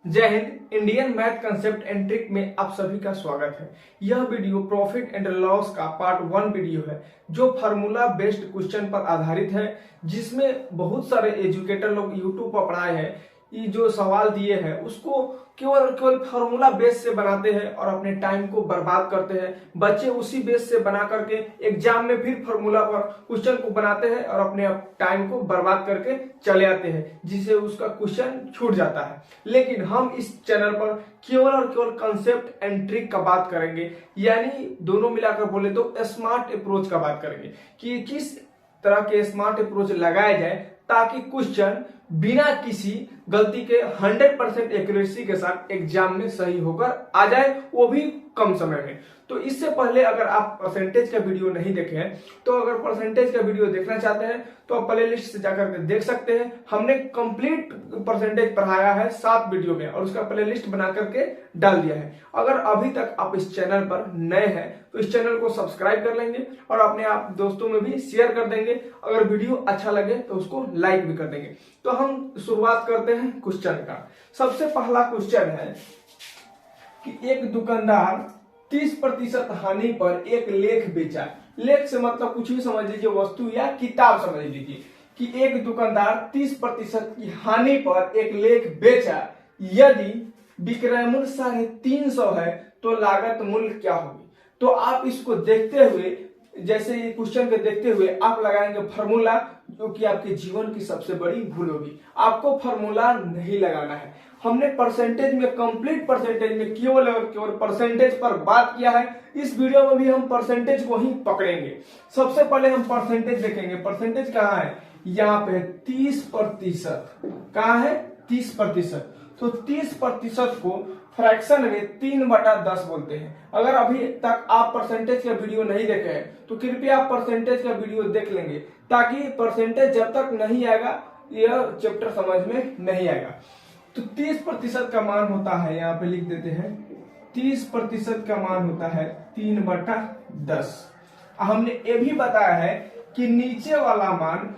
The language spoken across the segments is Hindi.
जय Hind. Indian math concept and trick में आप सभी का स्वागत है। यह वीडियो प्रॉफिट एंड लॉस का पार्ट 1 वीडियो है जो फार्मूला बेस्ड क्वेश्चन पर आधारित है, जिसमें बहुत सारे एजुकेटर लोग यूट्यूब पर पढ़ाए हैं। ये जो सवाल दिए हैं उसको केवल और केवल फार्मूला बेस से बनाते हैं और अपने टाइम को बर्बाद करते हैं। बच्चे उसी बेस से बना करके एग्जाम में फिर फार्मूला पर क्वेश्चन को बनाते हैं और अपने टाइम को बर्बाद करके चले आते हैं, जिससे उसका क्वेश्चन छूट जाता है। लेकिन हम इस चैनल पर केवल और केवल कंसेप्ट एंड ट्रिक का बात करेंगे, यानी दोनों मिलाकर बोले तो स्मार्ट अप्रोच का बात करेंगे कि किस तरह के स्मार्ट अप्रोच लगाया जाए ताकि क्वेश्चन बिना किसी गलती के 100% एक्यूरेसी के साथ एग्जाम में सही होकर आ जाए, वो भी कम समय में। तो इससे पहले अगर आप परसेंटेज का वीडियो नहीं देखे हैं तो अगर परसेंटेज का वीडियो देखना चाहते हैं तो आप प्ले लिस्ट से जाकर के देख सकते हैं। हमने कंप्लीट परसेंटेज पढ़ाया है 7 वीडियो में और उसका प्ले लिस्ट बना करके डाल दिया है। अगर अभी तक आप इस चैनल पर नए हैं तो इस चैनल को सब्सक्राइब कर लेंगे और अपने आप दोस्तों में भी शेयर कर देंगे। अगर वीडियो अच्छा लगे तो उसको लाइक भी कर देंगे। तो हम शुरुआत करते हैं क्वेश्चन का। सबसे पहला क्वेश्चन है कि एक दुकानदार 30% हानि पर एक लेख बेचा। लेख से मतलब कुछ भी समझ लीजिए, वस्तु या किताब समझ लीजिए कि एक दुकानदार 30% की हानि पर एक लेख बेचा। यदि विक्रय मूल्य 350 है तो लागत मूल्य क्या होगी। तो आप इसको देखते हुए, जैसे ये क्वेश्चन को देखते हुए आप लगाएंगे फार्मूला, जो कि आपके जीवन की सबसे बड़ी भूल होगी। आपको फार्मूला नहीं लगाना है। हमने परसेंटेज में, कंप्लीट परसेंटेज में केवल और केवल परसेंटेज पर बात किया है। इस वीडियो में भी हम परसेंटेज को ही पकड़ेंगे। सबसे पहले हम परसेंटेज देखेंगे। परसेंटेज कहाँ है? यहाँ पे 30%। कहाँ है? 30%। तो 30% को फ्रैक्शन में 3/10 बोलते हैं। अगर अभी तक आप परसेंटेज का वीडियो नहीं देखे हैं तो कृपया आप परसेंटेज का वीडियो देख लेंगे, ताकि परसेंटेज जब तक नहीं आएगा यह चैप्टर समझ में नहीं आएगा। तो 30% का मान होता है, यहाँ पे लिख देते हैं, 30% का मान होता है 3/10। हमने ये भी बताया है कि नीचे वाला मान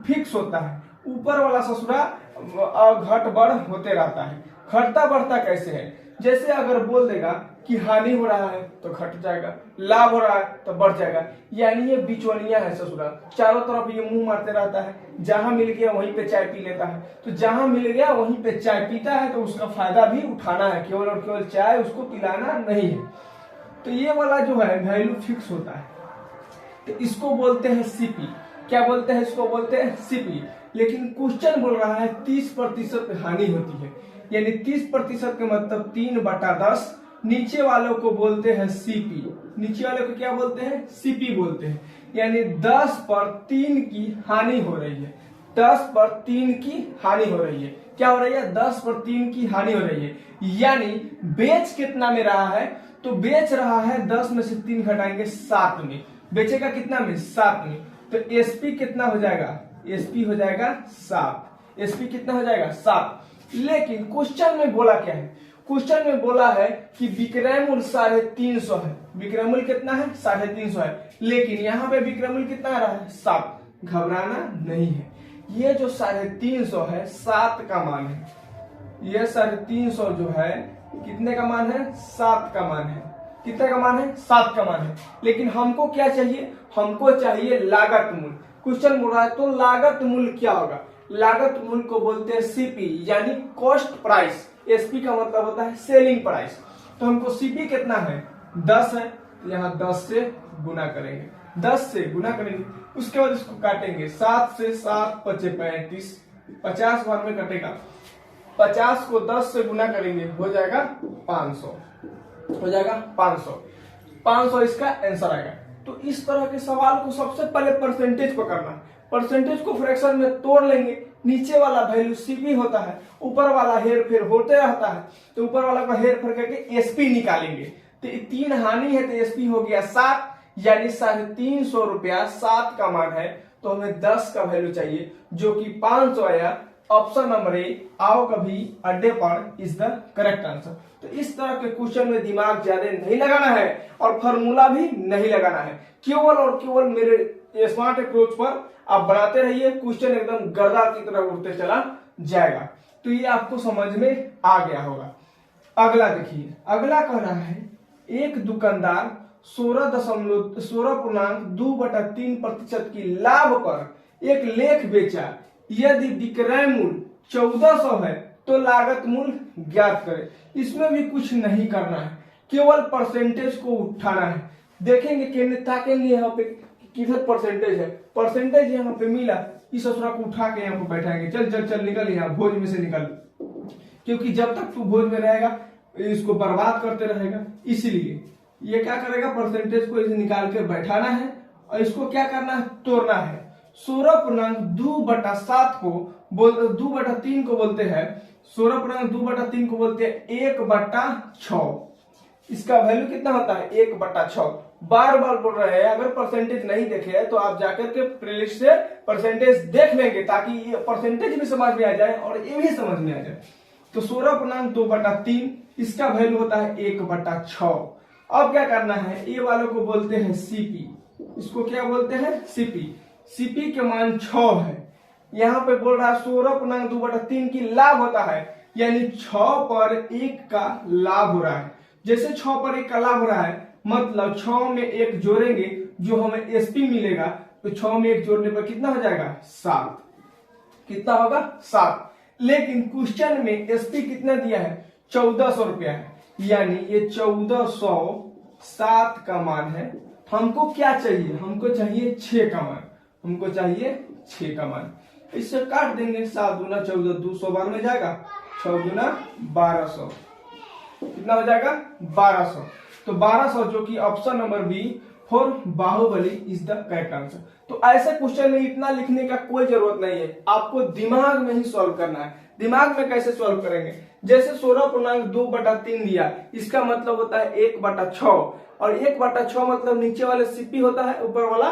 फिक्स होता है, ऊपर वाला ससुरा घट बढ़ होते रहता है। घटता बढ़ता कैसे है? जैसे अगर बोल देगा कि हानि हो रहा है तो घट जाएगा, लाभ हो रहा है तो बढ़ जाएगा। यानी ये बिचौलिया है ससुरा, चारों तरफ ये मुंह मारते रहता है। जहां मिल गया वहीं पे चाय पी लेता है। तो जहां मिल गया वहीं पे चाय पीता है, तो उसका फायदा भी उठाना है, केवल और केवल चाय उसको पिलाना नहीं है। तो ये वाला जो है वैल्यू फिक्स होता है, तो इसको बोलते हैं सीपी। क्या बोलते हैं? इसको बोलते हैं सीपी। लेकिन क्वेश्चन बोल रहा है 30% हानि होती है, यानी 30% का मतलब 3/10। नीचे वालों को बोलते हैं सीपी। नीचे वालों को क्या बोलते हैं? सीपी बोलते हैं। यानी 10 पर 3 की हानि हो रही है। 10 पर 3 की हानि हो रही है। क्या हो रही है? 10 पर 3 की हानि हो रही है। यानी बेच कितना में रहा है? तो बेच रहा है 10 में से 3 घटाएंगे 7 में। बेचेगा कितना में? 7 में। तो एसपी कितना हो जाएगा? एसपी हो जाएगा 7। एसपी कितना हो जाएगा? 7। लेकिन क्वेश्चन में बोला क्या है? क्वेश्चन में बोला है कि विक्रय मूल्य 350 है। विक्रय मूल्य कितना है? 350 है। लेकिन यहाँ पे विक्रय मूल्य कितना आ रहा है? 7। घबराना नहीं है। ये जो 350 है 7 का मान है। ये 350 जो है कितने का मान है? 7 का मान है। कितने का मान है? 7 का मान है। लेकिन हमको क्या चाहिए? हमको चाहिए लागत मूल्य। क्वेश्चन बोल रहा है तो लागत मूल्य क्या होगा? लागत मूल्य को बोलते हैं सीपी, यानी कॉस्ट प्राइस। एसपी का मतलब होता है सेलिंग प्राइस। तो हमको सीपी कितना है? 10 है। यहाँ 10 से गुना करेंगे, 10 से गुना करेंगे। उसके बाद इसको काटेंगे। 7 से 7 × 5 = 35। 50 बार में कटेगा। 50 को 10 से गुना करेंगे, हो जाएगा 500। हो जाएगा 500। 500 इसका आंसर आएगा। तो इस तरह के सवाल को सबसे पहले परसेंटेज पकड़ना। परसेंटेज को फ्रैक्शन में तोड़ लेंगे। नीचे वाला वैल्यू सीपी होता है, ऊपर वाला हेर फेर होते रहता है। तो ऊपर वाला का हेर फेर करके एसपी निकालेंगे। तो 3 हानि है तो एसपी हो गया 7, यानी 350 रुपया 7 का मान है। तो हमें 10 का वैल्यू चाहिए, जो कि 500 आया। ऑप्शन नंबर ए, आओ कभी अड्डे पर, इज द करेक्ट आंसर। तो इस तरह के क्वेश्चन में दिमाग ज्यादा नहीं लगाना है और फार्मूला भी नहीं लगाना है। केवल और केवल मेरे स्मार्ट अप्रोच पर आप बनाते रहिए, क्वेश्चन एकदम गर्दा की तरह उड़ते चला जाएगा। तो ये आपको समझ में आ गया होगा। अगला देखिए, अगला कह रहा है एक दुकानदार 16.2/3% की लाभ पर एक लेख बेचा। यदि विक्रय मूल्य 1400 है तो लागत मूल्य ज्ञात करें। इसमें भी कुछ नहीं करना है, केवल परसेंटेज को उठाना है। देखेंगे ताकेंगे यहाँ पे किधर परसेंटेज है, परसेंटेज यहाँ पे मिला, इस असुरा को उठा के यहाँ पे बैठाएंगे। चल चल चल निकल यहाँ भोज में से निकल, क्योंकि जब तक तू भोज में रहेगा इसको बर्बाद करते रहेगा। इसलिए ये क्या करेगा, परसेंटेज को इसे निकाल के बैठाना है और इसको क्या करना है, तोड़ना है। 16.2/7 को 2/3 को बोलते हैं, 16.2/3 को बोलते हैं 1/6। इसका वैल्यू कितना होता है, 1/6। बार बार बोल रहे हैं, अगर परसेंटेज नहीं देखे तो आप जाकर के प्लेलिस्ट से परसेंटेज देख लेंगे, ताकि ये परसेंटेज भी समझ में आ जाए और ये भी समझ में आ जाए। तो 16.2/3 इसका वैल्यू होता है 1/6। अब क्या करना है, ये वालों को बोलते हैं सीपी। इसको क्या बोलते हैं, सीपी। सीपी के मान 6 है। यहाँ पे बोल रहा है 16.2/3 की लाभ होता है, यानी 6 पर 1 का लाभ हो रहा है। जैसे 6 पर 1 का लाभ हो रहा है, मतलब 6 में 1 जोड़ेंगे जो हमें एसपी मिलेगा, तो 6 में 1 जोड़ने पर कितना हो जाएगा, 7। कितना होगा, 7। लेकिन क्वेश्चन में एसपी कितना दिया है, 1400 रुपया है, यानी ये 1407 का मान है। हमको क्या चाहिए, हमको चाहिए 6 का मान, हमको चाहिए 6 का मान। इससे काट देंगे, 7 दूना 14, 200 बार में जाएगा, 6 दूना 1200, कितना हो जाएगा, 1200। तो 1200 जो कि option number B for Baahubali is the correct answer. तो ऐसे क्वेश्चन में इतना लिखने का कोई जरूरत नहीं है, आपको दिमाग में ही सॉल्व करना है। दिमाग में कैसे सॉल्व करेंगे, जैसे 16.2/3 दिया, इसका मतलब होता है 1/6, और 1/6 मतलब नीचे वाले सीपी होता है, ऊपर वाला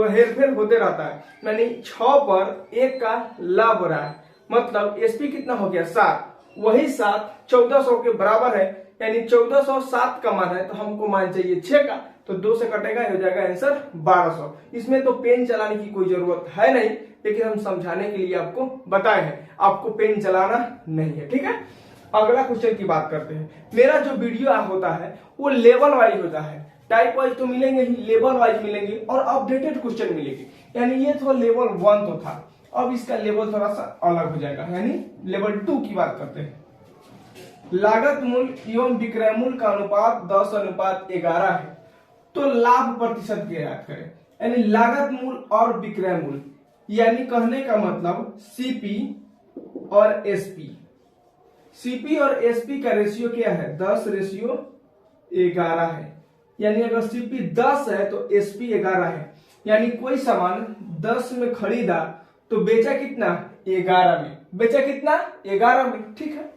हेरफेर होते रहता है, यानी 6 पर 1 का लाभ हो रहा है, मतलब एसपी कितना हो गया, 7। वही 7 1400 के बराबर है, यानी 1407 का मान है, तो हमको मान चाहिए 6 का, तो 2 से कटेगा, हो जाएगा आंसर 1200। इसमें तो पेन चलाने की कोई जरूरत है नहीं, लेकिन हम समझाने के लिए आपको बताए हैं, आपको पेन चलाना नहीं है, ठीक है। अगला क्वेश्चन की बात करते हैं। मेरा जो वीडियो होता है वो लेवल वाइज होता है, टाइप वाइज तो मिलेंगे ही, लेवल वाइज मिलेंगे और अपडेटेड क्वेश्चन मिलेंगे। यानी ये तो लेवल 1 तो था, अब इसका लेवल थोड़ा सा अलग हो जाएगा, यानी लेवल 2 की बात करते हैं। लागत मूल्य एवं विक्रय मूल्य का अनुपात 10:11 है, तो लाभ प्रतिशत ज्ञात करें। यानी लागत मूल्य और विक्रय मूल्य, यानी कहने का मतलब सीपी और एसपी। सीपी और एसपी का रेशियो क्या है, 10:11 है। यानी अगर सीपी 10 है तो एसपी 11 है। यानी कोई सामान 10 में खरीदा तो बेचा कितना, 11 में। बेचा कितना, 11 में, ठीक है।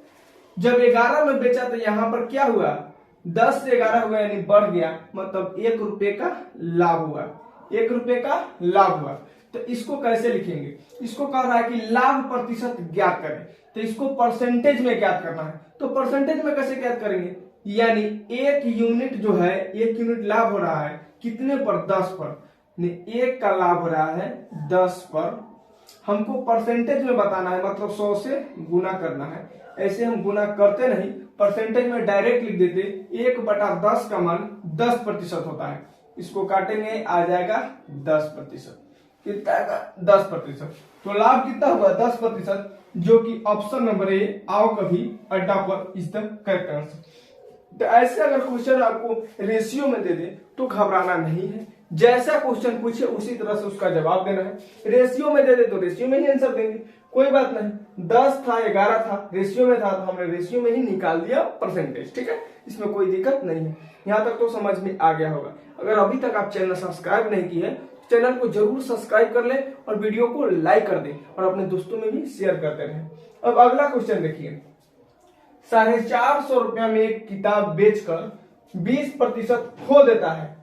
जब 11 में बेचा तो यहां पर क्या हुआ, 10 से 11 हुआ, यानी बढ़ गया, मतलब 1 रुपए का लाभ हुआ, 1 रुपए का लाभ हुआ। तो इसको कैसे लिखेंगे, इसको कह रहा है कि लाभ प्रतिशत ज्ञात करें, तो इसको परसेंटेज में ज्ञात करना है। तो परसेंटेज में कैसे ज्ञात करेंगे, यानी 1 यूनिट जो है, 1 यूनिट लाभ हो रहा है कितने पर, 10 पर, 1 का लाभ हो रहा है 10 पर। हमको परसेंटेज में बताना है, मतलब 100 से गुना करना है। ऐसे हम गुना करते नहीं, परसेंटेज में डायरेक्ट लिख देते, 1/10 का मान 10% होता है। इसको काटेंगे, आ जाएगा 10%। कितना आएगा, 10%। तो लाभ कितना हुआ, 10%, जो कि ऑप्शन नंबर ए, आओ कभी अड्डा पर इज द करेक्ट आंसर। तो ऐसे अगर क्वेश्चन आपको रेशियो में दे दे तो घबराना नहीं है, जैसा क्वेश्चन पूछे उसी तरह से उसका जवाब देना है। रेशियो में दे दे तो रेशियो में ही आंसर देंगे, कोई बात नहीं। 10 था, 11 था, रेशियो में था तो हमने रेशियो में ही निकाल दिया परसेंटेज, ठीक है। इसमें कोई दिक्कत नहीं है, यहाँ तक तो समझ में आ गया होगा। अगर अभी तक आप चैनल सब्सक्राइब नहीं किए है, चैनल को जरूर सब्सक्राइब कर ले और वीडियो को लाइक कर दे और अपने दोस्तों में भी शेयर करते रहे। अब अगला क्वेश्चन देखिए, 450 रुपया में एक किताब बेचकर 20% खो देता है,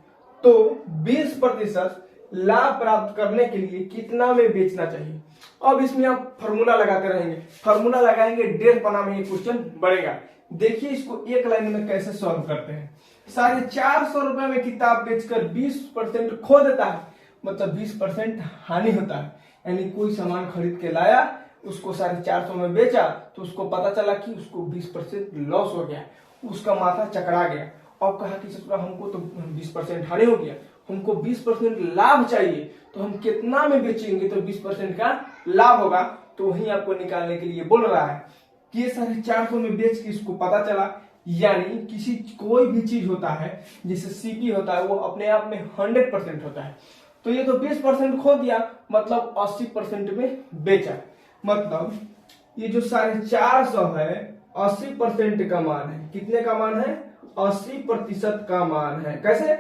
तो 20% लाभ प्राप्त करने के लिए कितना में बेचना चाहिए। अब इसमें आप फॉर्मूला लगाते रहेंगे, फॉर्मूला लगाएंगे, 1.5 पन्ना में ये क्वेश्चन बढ़ेगा। देखिए इसको एक लाइन में कैसे सॉल्व करते हैं। 450 रुपए में किताब बेचकर 20% खो देता है, मतलब 20% हानि होता है। यानी कोई सामान खरीद के लाया उसको 450 में बेचा तो उसको पता चला कि उसको 20% लॉस हो गया, उसका माथा चकरा गया। अब कहा कि ससुरा हमको तो 20% हानि हो गया, हमको 20% लाभ चाहिए, तो हम कितना में बेचेंगे तो 20% का लाभ होगा। तो वही आपको निकालने के लिए बोल रहा है कि ये 450 में बेच के इसको पता चला, यानी किसी कोई भी चीज होता है जैसे सीपी होता है वो अपने आप में 100% होता है, तो ये तो 20% खो दिया, मतलब 80% में बेचा। मतलब ये जो 450 है 80% का मान है। कितने का मान है? 80% का मान है। कैसे?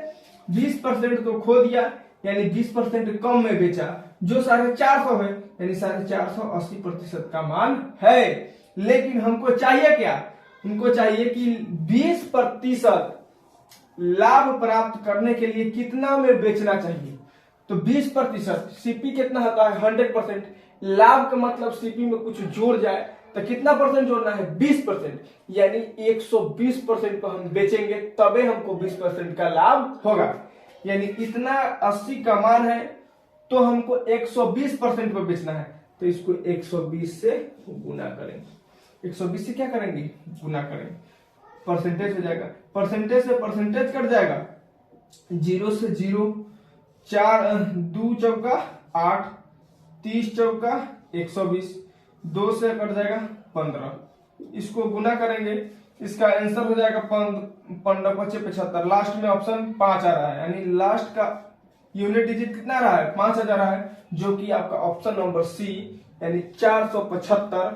20% तो खो दिया, यानी 20% कम में बेचा। जो 450 है यानी 450 80% का मान है। लेकिन हमको चाहिए क्या? हमको चाहिए कि 20% लाभ प्राप्त करने के लिए कितना में बेचना चाहिए। तो 20%, सीपी कितना होता है? 100%। लाभ का मतलब सीपी में कुछ जोड़ जाए तो कितना परसेंट जोड़ना है? 20%, यानी 120% को हम बेचेंगे तबे हमको 20% का लाभ होगा। यानी इतना 80 का मान है तो हमको 120% पर बेचना है, तो इसको 120 से गुना करेंगे। 120 से क्या करेंगे? गुना करेंगे, परसेंटेज हो जाएगा। परसेंटेज से परसेंटेज कट जाएगा, 0 से 0, 4 2 चौका 8, 30 चौका 120, 2 से कट जाएगा 15। इसको गुना करेंगे, इसका आंसर हो जाएगा 15 25 75। लास्ट में ऑप्शन 5 आ रहा है, यानी लास्ट का यूनिट डिजिट कितना रहा है? 5 आ रहा है, जो कि आपका ऑप्शन नंबर सी यानी 475,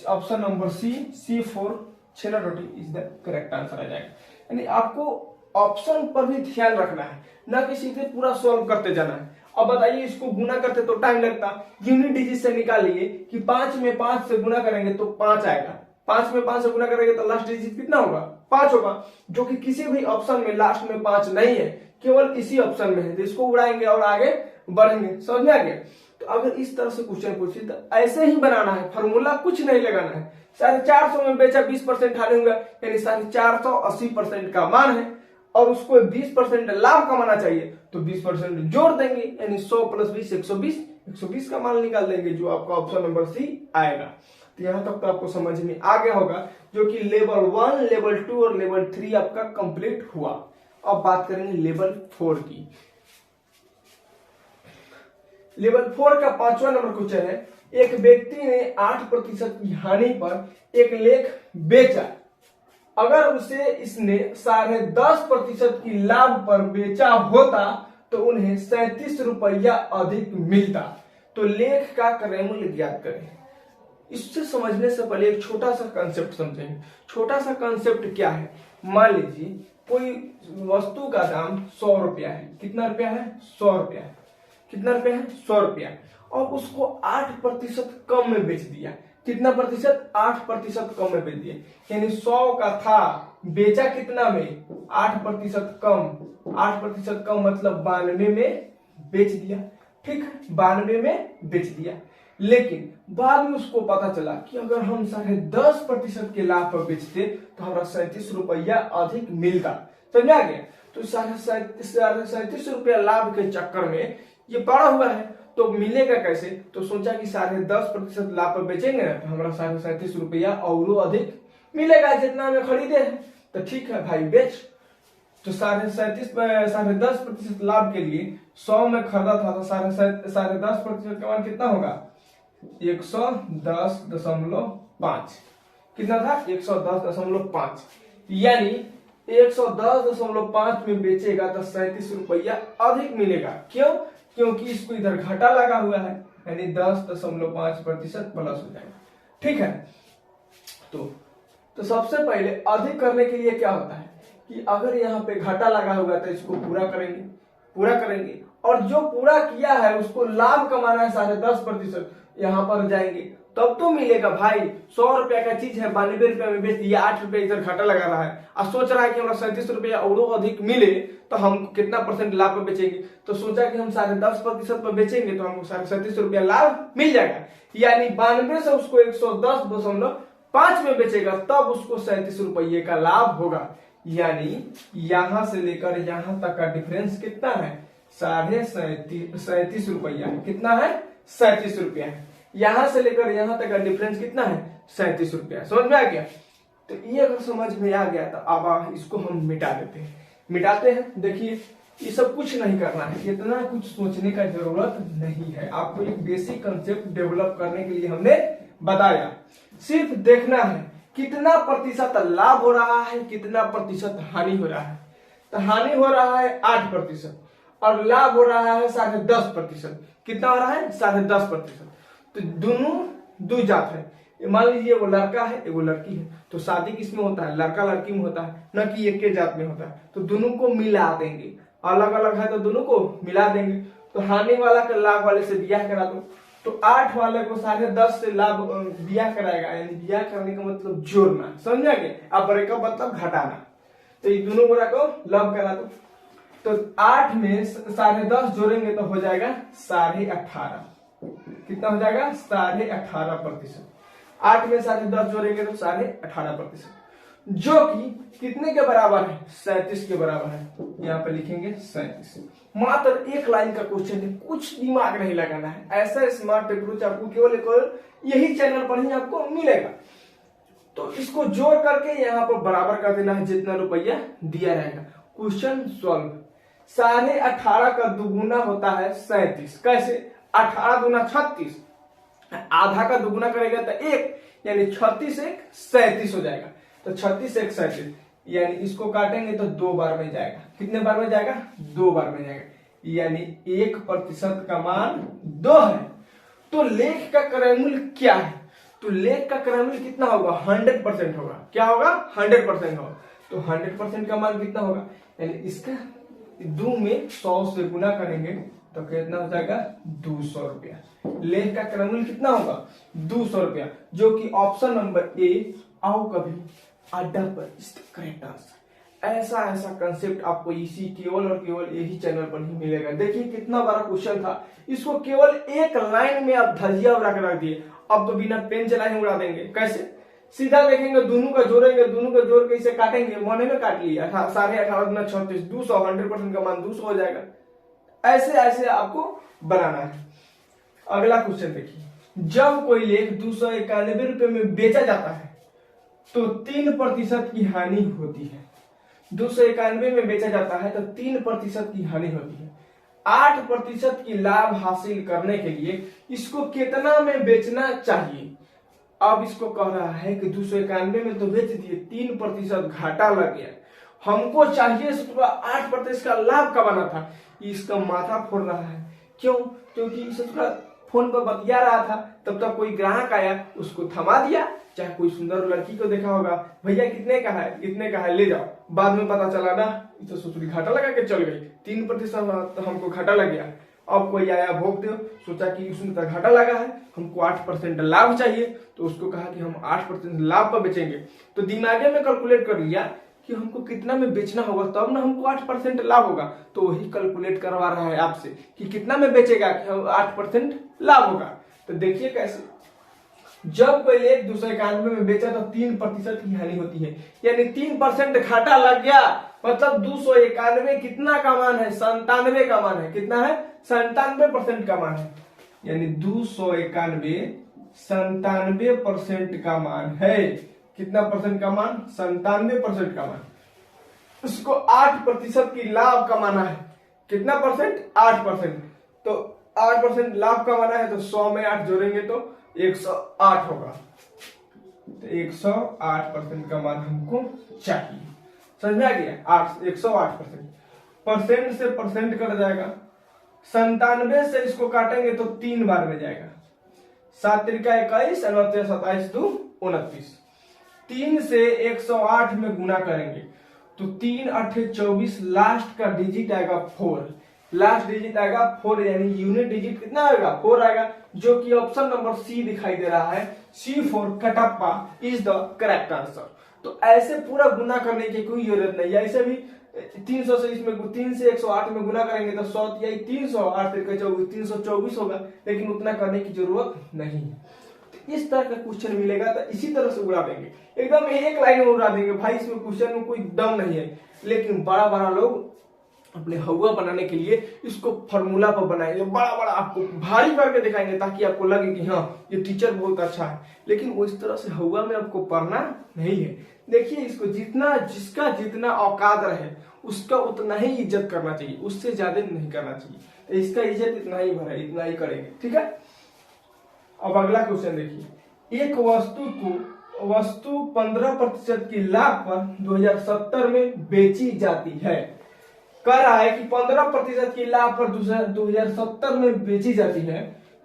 ऑप्शन नंबर सी C4 छेना रोटी इज द करेक्ट आंसर आ जाएगा। यानी आपको ऑप्शन पर भी ध्यान रखना है, ना कि सीधे पूरा सॉल्व करते जाना है। अब बताइए, इसको गुना करते तो टाइम लगता, यूनिट डिजिट से निकालिए कि 5 में 5 से गुना करेंगे तो 5 आएगा, 5 में 5 से गुना करेंगे तो लास्ट डिजिट कितना होगा? 5 होगा, जो कि किसी भी ऑप्शन में लास्ट में 5 नहीं है, केवल इसी ऑप्शन में है। तो इसको उड़ाएंगे और आगे बढ़ेंगे। समझ में आ गया? तो अगर इस तरह से क्वेश्चन पूछे तो ऐसे ही बनाना है, फॉर्मूला कुछ नहीं लगाना है। 450 में बेचा 20% हानि हुआ, यानी 450 80% का मान है और उसको 20% लाभ कमाना चाहिए, तो 20% जोड़ देंगे, यानी 100 + 20 120, 120 का मान निकाल देंगे, जो आपका ऑप्शन नंबर सी आएगा। तो यहां तक तो आपको समझ में आ गया होगा, जो कि लेवल 1, लेवल 2 और लेवल 3 आपका कंप्लीट हुआ। अब बात करेंगे लेवल 4 की। लेवल 4 का 5वां नंबर क्वेश्चन है, एक व्यक्ति ने 8% की हानि पर एक लेख बेचा। अगर उसे इसने 10.5% की लाभ पर बेचा होता तो उन्हें 37 रुपया अधिक मिलता। तो लेख का क्रय मूल्य ज्ञात करें। इससे समझने से पहले एक छोटा सा कंसेप्ट समझेंगे। छोटा सा कंसेप्ट क्या है? मान लीजिए कोई वस्तु का दाम 100 रुपया है। कितना रुपया है? 100 रुपया है। कितना रुपया है? 100 रुपया। और उसको 8% कम में बेच दिया। कितना प्रतिशत? 8% कम में बेच दिया, यानी 100 का था, बेचा कितना में? 8% कम। 8% कम मतलब 92 में बेच दिया। ठीक है, 92 में बेच दिया। लेकिन बाद में उसको पता चला कि अगर हम 10.5% के लाभ पर बेचते तो हमारा 37 रुपया अधिक मिलता। समझ आ गया? तो 37 रुपया लाभ के चक्कर में ये पड़ा हुआ है, तो मिलेगा कैसे? तो सोचा कि 10.5% लाभ पर बेचेंगे ना तो हमारा 37 रुपया और अधिक मिलेगा जितना हमें खरीदे है। तो ठीक है भाई, बेच। तो 10.5% लाभ के लिए 100 में खरीदा था, तो 10.5% का मान कितना होगा? 110.5। कितना था? 110.5, यानी 110.5 में बेचेगा तो 37 रुपया अधिक मिलेगा। क्यों? क्योंकि इसको इधर घाटा लगा हुआ है, यानी 10.5% प्लस हो जाएगा। ठीक है, तो सबसे पहले अधिक करने के लिए क्या होता है कि अगर यहाँ पे घाटा लगा हुआ तो इसको पूरा करेंगे और जो पूरा किया है उसको लाभ कमाना है 10.5%, यहाँ पर जाएंगे तब तो मिलेगा भाई। 100 रुपया का चीज है, 92 रुपया में बेच दिया, 8 रुपया इधर घाटा लगा रहा है और सोच रहा है कि हमारा 37 रुपया और अधिक मिले तो हम कितना परसेंट लाभ पर बेचेंगे। तो सोचा कि हम 10.5% पर बेचेंगे तो हमको 37 रुपया लाभ मिल जाएगा, यानी 92 से उसको 110.5 में बेचेगा तब उसको 37 रुपये का लाभ होगा। यानी यहां से लेकर यहां तक का डिफरेंस कितना है? 37.5 रुपया है। कितना है? 37 रुपया है। यहां से लेकर यहां तक का डिफरेंस कितना है 37 रुपया। समझ में आ गया? तो ये अगर समझ में आ गया तो अब इसको हम मिटा देते हैं। मिटाते हैं। देखिए ये सब कुछ नहीं करना है, इतना कुछ सोचने का जरूरत नहीं है। आपको एक बेसिक कंसेप्ट डेवलप करने के लिए हमने बताया। सिर्फ देखना है कितना प्रतिशत लाभ हो रहा है, कितना प्रतिशत हानि हो रहा है। तो हानि हो रहा है 8% और लाभ हो रहा है 10.5%। कितना हो रहा है 10.5%। तो दोनों दो जात है। मान लीजिए वो लड़का है एगो लड़की है, तो शादी किसमें होता है? लड़का लड़की में होता है, न कि एक के जात में होता है। तो दोनों को मिला देंगे। अलग अलग है तो दोनों को मिला देंगे। तो हानि वाला का लाभ वाले से ब्याह करा दो, तो 8 वाले को 10.5 से लाभ ब्याह कराएगा। यानी ब्याह करने का मतलब जोड़ना, समझा क्या? अब ब्रेकअप मतलब घटाना। तो ये दोनों गोरा को लव करा दो। तो 8 में 10.5 जोड़ेंगे तो हो जाएगा 18.5। कितना हो जाएगा? 18.5%। 8 में 10.5 जोड़ेंगे तो 18.5%, जो कि कितने के बराबर है? 37 के बराबर है। यहाँ पे लिखेंगे 37। मात्र एक लाइन का क्वेश्चन है, कुछ दिमाग नहीं लगाना है। ऐसा स्मार्ट अप्रोच आपको केवल यही चैनल पर ही आपको मिलेगा। तो इसको जोड़ करके यहाँ पर बराबर कर देना है जितना रुपया दिया रहेगा। Question solve. 18.5 का दुगुना होता है 37। कैसे? 18 दूना 36, आधा का दुगुना करेगा तो 1, यानी 36 1 37 हो जाएगा। तो 36 1 37, यानी इसको काटेंगे तो 2 बार में जाएगा। कितने बार में जाएगा? 2 बार में जाएगा। यानी 1% का मान 2 है। तो लेख का क्रय मूल्य क्या है? तो लेख का क्रय मूल्य कितना होगा? 100% होगा। क्या होगा? 100% होगा। तो 100% का मान कितना होगा? यानी इसका 2 में 100 से गुना करेंगे तो कितना हो जाएगा? 200 रुपया। लेख का क्रय मूल्य कितना होगा? 200 रुपया, जो कि ऑप्शन नंबर ए आओ कभी अड्डा पर इज द करेक्ट आंसर। ऐसा कंसेप्ट आपको इसी केवल और केवल यही चैनल पर ही मिलेगा। देखिए कितना बड़ा क्वेश्चन था, इसको केवल एक लाइन में आप धजिया उड़ा के रख दिए। अब तो बिना पेन चलाए ही उड़ा देंगे। कैसे? सीधा देखेंगे, दोनों का जोड़ेंगे, दोनों का जोड़ के इसे काटेंगे। मने में काट लिया 18.5 गुना 36, 200, 100% का मान 200 हो जाएगा। ऐसे आपको बनाना है। अगला क्वेश्चन देखिए, जब कोई लेख 291 रुपए में बेचा जाता है तो 3% की हानि होती है। 291 में बेचा जाता है तो 3% की हानि होती है। 8% की लाभ हासिल करने के लिए इसको कितना में बेचना चाहिए? अब इसको कह रहा है कि 291 में तो बेच दिए, 3% घाटा लग गया, हमको चाहिए 8% का लाभ कमाना था। इसका माथा फोड़ रहा है। क्यों? क्योंकि फोन पर बतिया रहा था, तब तक कोई ग्राहक आया, उसको थमा दिया। चाहे कोई सुंदर लड़की को देखा होगा, भैया कितने का है? इतने का है, ले जाओ। बाद में पता चला ना, इसे सुसुरी घाटा लगा के चल गई। 3% हमको घाटा लग गया। अब कोई आया भोग दो, सोचा कि उसमें तो घाटा लगा है, हमको 8% लाभ चाहिए, तो उसको कहा कि हम 8% लाभ पर बेचेंगे। तो दिमागे में कैलकुलेट कर लिया कि हमको कितना में बेचना होगा तब ना हमको 8% लाभ होगा। तो वही कैलकुलेट करवा रहा है आपसे कि कितना में बेचेगा कि 8% लाभ होगा। तो देखिए कैसे, जब कोई लेख 291 में बेचा तो 3% की हानि होती है, यानी 3% घाटा लग गया। मतलब 291 कितना का मान है? 97 का मान है। कितना है? 97% का मान है। यानी 291 97% का मान है। कितना परसेंट का मान? 97% का मान। उसको 8% की लाभ कमाना है। कितना परसेंट? 8%। तो 8% लाभ कमाना है तो 100 में 8 जोड़ेंगे तो 108 होगा। तो 108% का मान हमको चाहिए। समझ में आ गया? 108%। परसेंट से परसेंट कट जाएगा। 97 से इसको काटेंगे तो 3 बार में जाएगा। 7 त्रिका 21, 27 2 29। 3 से 108 में गुना करेंगे तो 3 8 24, लास्ट का डिजिट आएगा 4। लास्ट डिजिट आएगा 4, यानी यूनिट डिजिट कितना आएगा? 4 आएगा, जो कि ऑप्शन नंबर सी दिखाई दे रहा है। C4 Kattappa is the correct answer. तो ऐसे पूरा गुना करने की कोई जरूरत नहीं है। ऐसे भी 300 से इसमें 3 से 108 में गुना करेंगे तो 100 या 300, 8 324 होगा, लेकिन उतना करने की जरूरत नहीं है। तो इस तरह का क्वेश्चन मिलेगा तो इसी तरह से उड़ा देंगे, एकदम एक लाइन में उड़ा देंगे। भाई इसमें क्वेश्चन में कोई दम नहीं है, लेकिन बड़ा बड़ा लोग अपने हवा बनाने के लिए इसको फॉर्मूला पर बनाएंगे, बड़ा बड़ा आपको भारी करके दिखाएंगे ताकि आपको लगे कि हाँ ये टीचर बहुत अच्छा है। लेकिन वो इस तरह से हवा में आपको पढ़ना नहीं है। देखिए, इसको जितना जिसका जितना औकात रहे उसका उतना ही इज्जत करना चाहिए, उससे ज्यादा नहीं करना चाहिए। तो इसका इज्जत इतना ही भरा, इतना ही करेंगे, ठीक है। अब अगला क्वेश्चन देखिए, एक वस्तु 15% की लाभ पर 2070 में बेची जाती है। कह रहा है कि 15% की लाभ पर 2070 में बेची जाती है।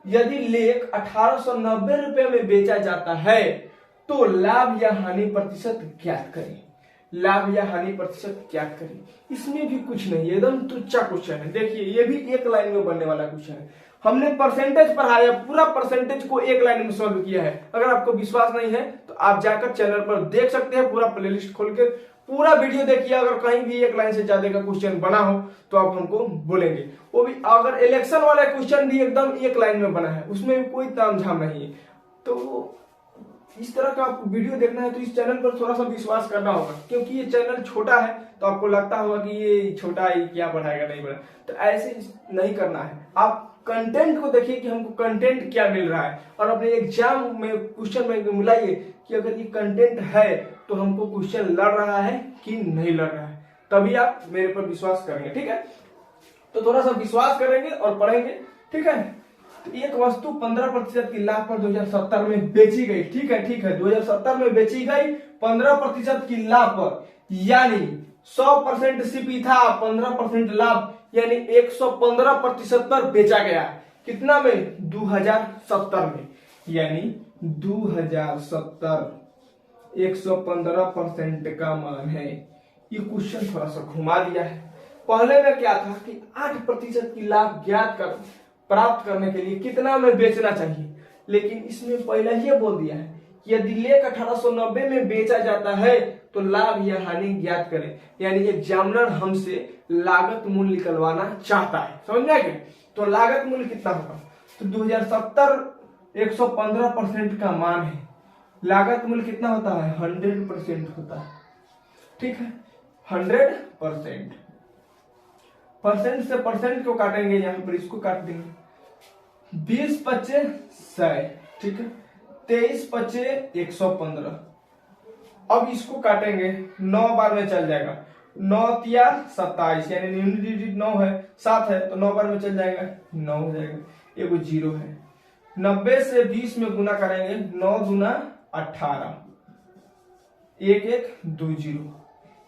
यदि लेख 1890 रुपए में बेचा जाता है तो लाभ या हानि प्रतिशत ज्ञात करें। लाभ या हानि प्रतिशत ज्ञात करें। इसमें भी कुछ नहीं, एकदम तुच्चा क्वेश्चन है। देखिए, ये भी एक लाइन में बनने वाला क्वेश्चन है। हमने परसेंटेज पढ़ाया, पूरा परसेंटेज को एक लाइन में सॉल्व किया है। अगर आपको विश्वास नहीं है तो आप जाकर चैनल पर देख सकते हैं, पूरा प्लेलिस्ट खोल के पूरा वीडियो देखिए। अगर कहीं भी एक लाइन से ज्यादा का क्वेश्चन बना हो तो आप हमको बोलेंगे। वो भी अगर इलेक्शन वाला क्वेश्चन भी एकदम एक लाइन में बना है, उसमें भी कोई तामझाम नहीं है। तो इस तरह का आपको वीडियो देखना है तो इस चैनल पर थोड़ा सा विश्वास करना होगा, क्योंकि ये चैनल छोटा है तो आपको लगता होगा कि ये छोटा है, क्या पढ़ाएगा, नहीं पढ़ाएगा। तो ऐसे नहीं करना है। आप कंटेंट को देखिए कि हमको कंटेंट क्या मिल रहा है, और अपने एग्जाम में क्वेश्चन में मिलाइए कि अगर ये कंटेंट है तो हमको क्वेश्चन लड़ रहा है कि नहीं लड़ रहा है, तभी आप मेरे पर विश्वास करेंगे, ठीक है। तो थोड़ा सा विश्वास करेंगे और पढ़ेंगे, ठीक है। तो एक वस्तु 15% की लाभ पर 2070 में बेची गई, ठीक है, ठीक है, 2070 में बेची गई 15% की लाभ पर, यानी 100% सीपी था, 15% लाभ यानी 115% पर बेचा गया। कितना में? 2070 में, यानी 2070 115% का मान है। ये क्वेश्चन थोड़ा सा घुमा दिया है। पहले में क्या था कि 8% की लाभ ज्ञात कर प्राप्त करने के लिए कितना में बेचना चाहिए, लेकिन इसमें पहले ही बोल दिया है कि यदि लेख 1890 में बेचा जाता है तो लाभ या हानि ज्ञात करें। यानी एग्जामिनर हमसे लागत मूल्य निकलवाना चाहता है, समझ में आ गया। तो लागत मूल्य कितना होगा? तो 2070 115% का मान है, लागत मूल्य कितना होता है? 100% होता है, ठीक है, 100%। परसेंट से परसेंट को काटेंगे, यहाँ पर इसको काट देंगे, 20 पच्चे 100, ठीक है, 23 पच्चे 115। अब इसको काटेंगे, 9 बार में चल जाएगा, 9 तिया 27, यानी न्यूनतम डिजिट 9 है, 7 है तो 9 बार में चल जाएगा, 9 हो जाएगा, एगो 0 है। 90 से 20 में गुना करेंगे, 9 दूना 18, 1 1 2 0,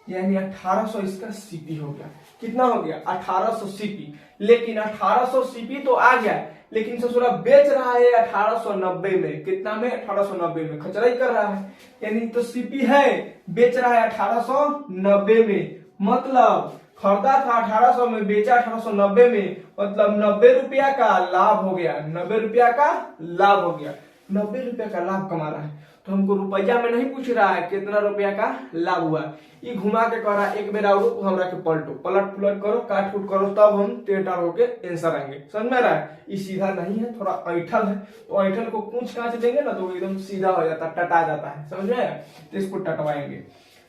यानी 1800 इसका सीपी हो गया। कितना हो गया? 1800 सीपी। लेकिन 1800 सीपी तो आ गया, लेकिन ससुरा बेच रहा है 1890 में। कितना में? 1890 में। खचराई कर रहा है, यानी तो सीपी है, बेच रहा है 1890 में। मतलब खरीदा था 1800 में, बेचा 1890 में, मतलब 90 रुपया का लाभ हो गया। 90 रुपया का लाभ हो गया, 90 रुपया का लाभ कमा रहा है। तो हमको रुपया में नहीं पूछ रहा है कितना रुपया का लाभ हुआ, ये घुमा के कह रहा है एक बेर आओ हमरा के पलटो, पलट पुलट करो, काट फूट करो, तब हम टेढ़ होके आंसर आएंगे। समझ में आ रहा है? ये सीधा नहीं है, थोड़ा ऐठल है, तो ऐठल को कूच कांच देंगे ना तो एकदम सीधा हो जाता है, टटा जाता है, समझ में आया? तो इसको टटवाएंगे।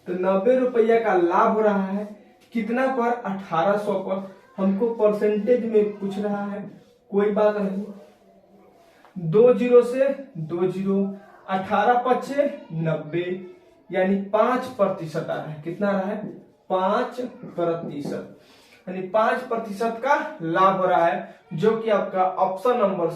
तो 90 रुपया का लाभ हो रहा है, कितना पर? 1800 पर। हमको परसेंटेज में पूछ रहा है, कोई बात नहीं, 2 0 से 2 0, 18 पच्चे 90, यानी 5% आ रहा है। कितना आ रहा है? 5%, यानी 5% का लाभ हो रहा है, जो कि आपका ऑप्शन नंबर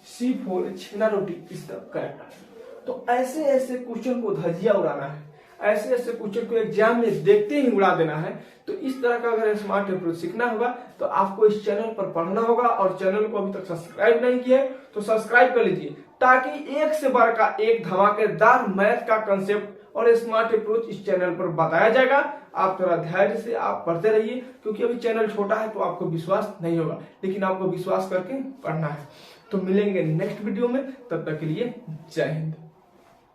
C4 छेना रोटी इज द करेक्ट। तो ऐसे ऐसे क्वेश्चन को धजिया उड़ाना है, ऐसे ऐसे क्वेश्चन को एग्जाम में देखते ही उड़ा देना है। तो इस तरह का अगर स्मार्ट अप्रोच सीखना होगा तो आपको इस चैनल पर पढ़ना होगा, और चैनल को अभी तक सब्सक्राइब नहीं किया है तो सब्सक्राइब कर लीजिए, ताकि एक से बढ़ का एक धमाकेदार मैथ का कंसेप्ट और स्मार्ट अप्रोच इस चैनल पर बताया जाएगा। आप थोड़ा धैर्य से आप पढ़ते रहिए, क्योंकि अभी चैनल छोटा है तो आपको विश्वास नहीं होगा, लेकिन आपको विश्वास करके पढ़ना है। तो मिलेंगे नेक्स्ट वीडियो में, तब तक के लिए जय हिंद।